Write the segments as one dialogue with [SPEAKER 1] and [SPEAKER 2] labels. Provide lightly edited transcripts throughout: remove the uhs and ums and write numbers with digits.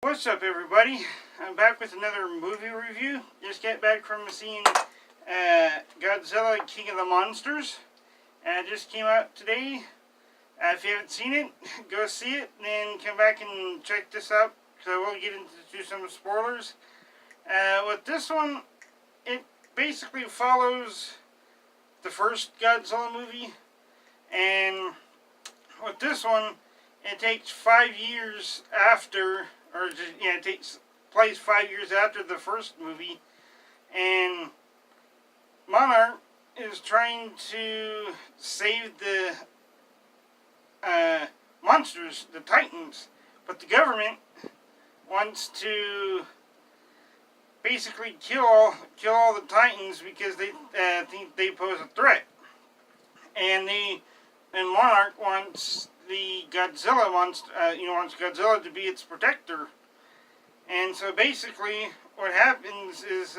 [SPEAKER 1] What's up, everybody? I'm back with another movie review. Just got back from seeing Godzilla King of the Monsters. It just came out today. If you haven't seen it, go see it, and then come back and check this out, because I will get into some spoilers. With this one, it basically follows the first Godzilla movie, and with this one, it takes 5 years after, it takes place 5 years after the first movie, and Monarch is trying to save the monsters, the Titans, but the government wants to basically kill all the Titans because they think they pose a threat, and Monarch wants the Godzilla wants Godzilla to be its protector. And so basically what happens is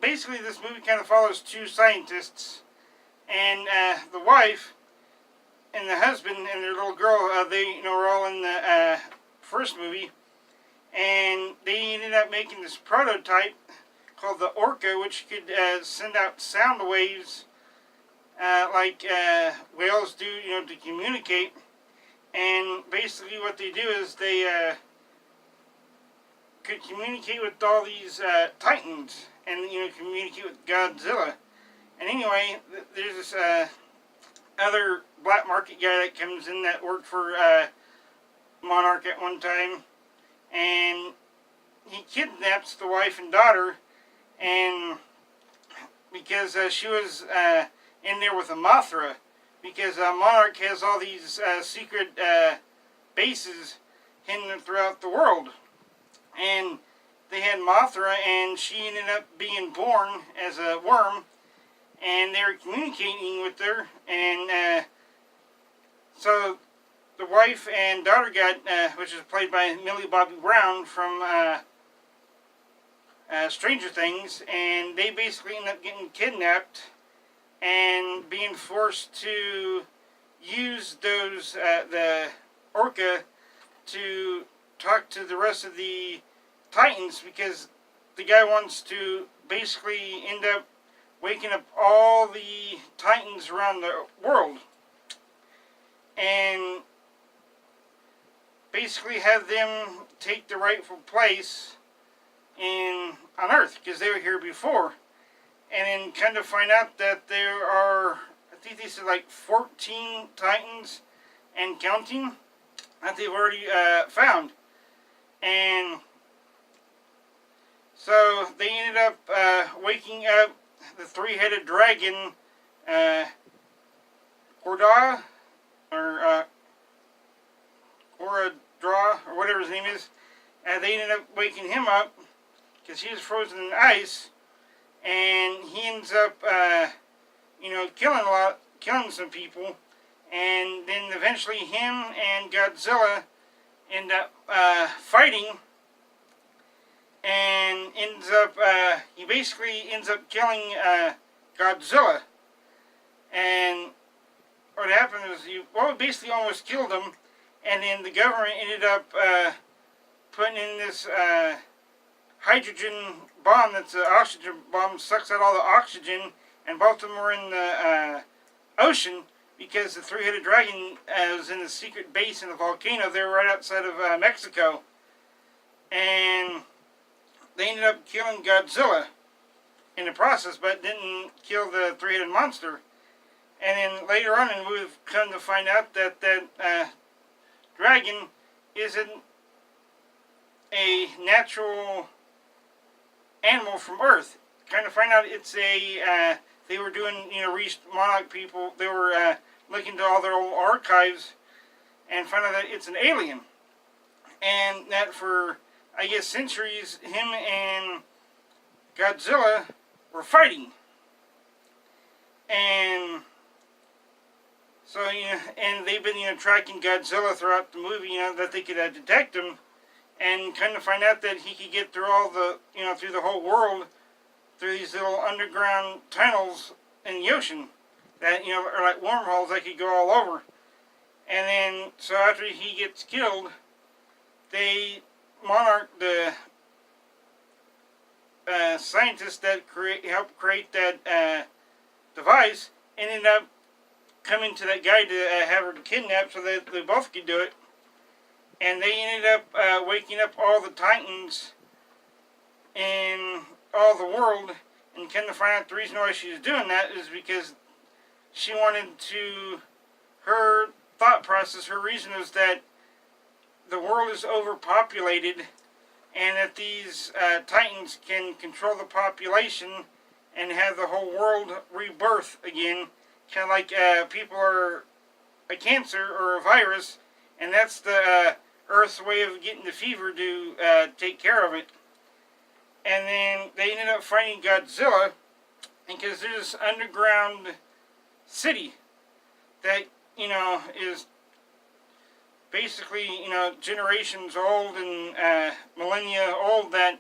[SPEAKER 1] basically this movie kind of follows two scientists, and the wife and the husband and their little girl. They were all in the first movie, and they ended up making this prototype called the Orca, which could send out sound waves like whales do, to communicate. And basically what they do is they could communicate with all these Titans and, communicate with Godzilla. And anyway, there's this other black market guy that comes in that worked for Monarch at one time, and he kidnaps the wife and daughter, and because she was in there with a Mothra, because Monarch has all these secret bases hidden throughout the world, and they had Mothra, and she ended up being born as a worm, and they were communicating with her, and so the wife and daughter got, which is played by Millie Bobby Brown from Stranger Things, and they basically end up getting kidnapped and being forced to use the Orca to talk to the rest of the Titans, because the guy wants to basically end up waking up all the Titans around the world and basically have them take the rightful place on Earth, because they were here before. And then kind of find out that there are, I think they said like 14 Titans and counting that they've already found. And so they ended up waking up the three-headed dragon, Gorda, or Goradra, or whatever his name is. They ended up waking him up because he was frozen in ice. And he ends up, killing some people, and then eventually him and Godzilla end up fighting, and he basically ends up killing Godzilla. And what happened is he basically almost killed him, and then the government ended up putting in this hydrogen bomb that's an oxygen bomb, sucks out all the oxygen, and both of them were in the ocean, because the three-headed dragon was in the secret base in the volcano. They were right outside of Mexico, and they ended up killing Godzilla in the process, but didn't kill the three-headed monster. And then later on, and we've come to find out that dragon isn't a natural animal from Earth. Kind of find out it's they were doing, Monarch people, they were looking to all their old archives and found out that it's an alien. And that for, I guess, centuries, him and Godzilla were fighting. And so, and they've been, tracking Godzilla throughout the movie, that they could detect him, and kind of find out that he could get through all the, through the whole world, through these little underground tunnels in the ocean that, are like wormholes that could go all over. And then, so after he gets killed, they, Monarch, the scientist that helped create that device, ended up coming to that guy to have her kidnapped so that they both could do it. And they ended up waking up all the Titans in all the world. And come to find out the reason why she was doing that is because she wanted to, her thought process, her reason was that the world is overpopulated and that these Titans can control the population and have the whole world rebirth again. Kind of like people are a cancer or a virus, and that's the Earth's way of getting the fever to take care of it. And then they ended up finding Godzilla, because there's this underground city that, is basically, generations old and millennia old, that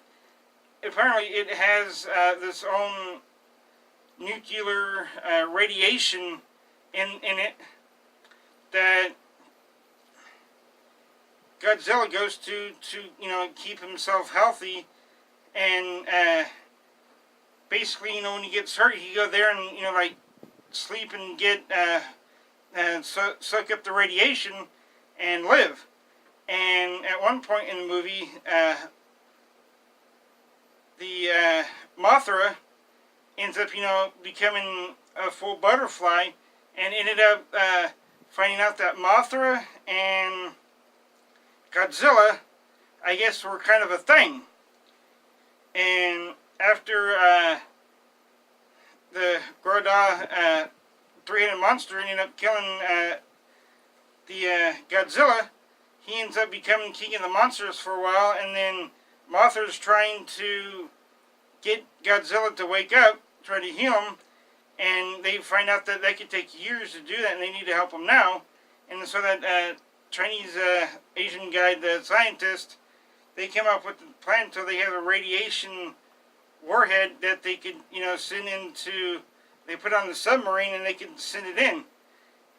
[SPEAKER 1] apparently it has this own nuclear radiation in it that Godzilla goes to keep himself healthy. And basically, when he gets hurt, he go there and, like, sleep and get, suck up the radiation and live. And at one point in the movie, the Mothra ends up, becoming a full butterfly, and ended up finding out that Mothra and Godzilla, I guess, were kind of a thing. And after the Godzilla three-headed monster ended up killing the Godzilla, he ends up becoming king of the monsters for a while, and then Mothra's trying to get Godzilla to wake up, try to heal him, and they find out that could take years to do that, and they need to help him now. And so that Chinese Asian guy, the scientist, they came up with the plan until they have a radiation warhead that they could, send into, they put on the submarine and they could send it in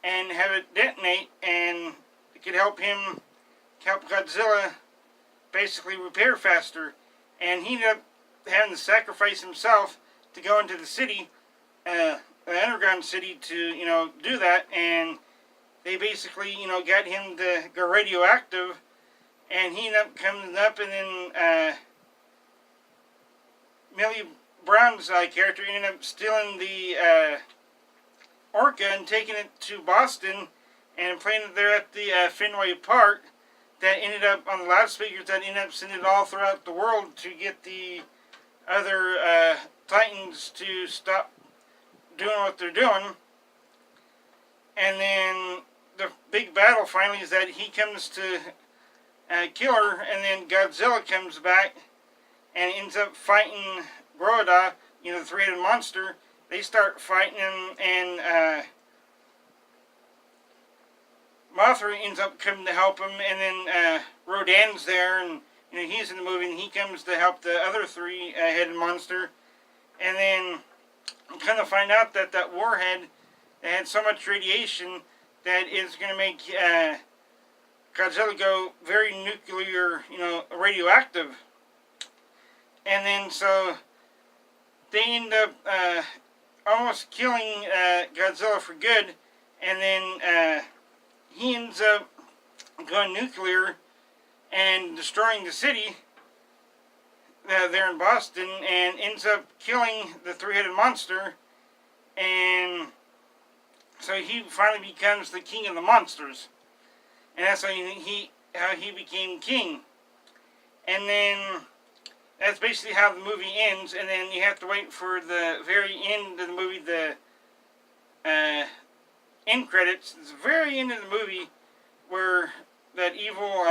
[SPEAKER 1] and have it detonate, and it could help Godzilla basically repair faster. And he ended up having to sacrifice himself to go into the city, the underground city, to, do that. And they basically, got him to go radioactive. And he ended up coming up, and then Millie Brown's character ended up stealing the Orca and taking it to Boston and playing it there at the Fenway Park. That ended up on the loudspeakers, that ended up sending it all throughout the world to get the other Titans to stop doing what they're doing. And then the big battle finally is that he comes to kill her, and then Godzilla comes back and ends up fighting Godzilla, the three-headed monster. They start fighting him, and Mothra ends up coming to help him, and then Rodan's there, and he's in the movie, and he comes to help the other three-headed monster. And then kind of find out that warhead that had so much radiation that it's going to make Godzilla go very nuclear, radioactive. And then so they end up almost killing Godzilla for good, and then he ends up going nuclear and destroying the city there in Boston, and ends up killing the three-headed monster. And so he finally becomes the king of the monsters. And that's how he became king. And then that's basically how the movie ends. And then you have to wait for the very end of the movie, the end credits. It's the very end of the movie where that evil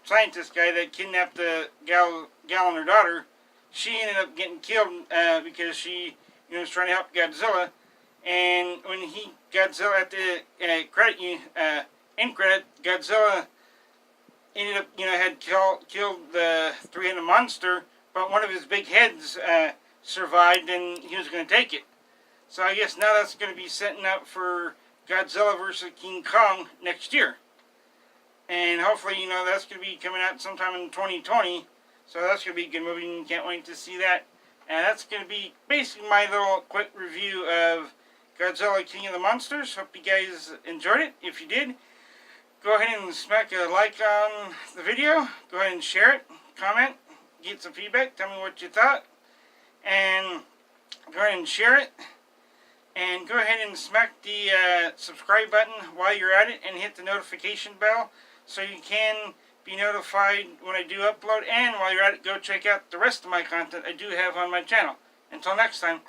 [SPEAKER 1] scientist guy that kidnapped the gal and her daughter, she ended up getting killed because she was trying to help Godzilla. And when Godzilla at the end credit, Godzilla ended up, had killed the three-headed monster, but one of his big heads survived, and he was going to take it. So I guess now that's going to be setting up for Godzilla vs. King Kong next year. And hopefully, you know, that's going to be coming out sometime in 2020. So that's going to be a good movie, and can't wait to see that. And that's going to be basically my little quick review of Godzilla King of the Monsters. Hope you guys enjoyed it. If you did, go ahead and smack a like on the video. Go ahead and share it, comment, get some feedback, tell me what you thought. And go ahead and share it. And go ahead and smack the subscribe button while you're at it, and hit the notification bell so you can be notified when I do upload. And while you're at it, go check out the rest of my content I do have on my channel. Until next time.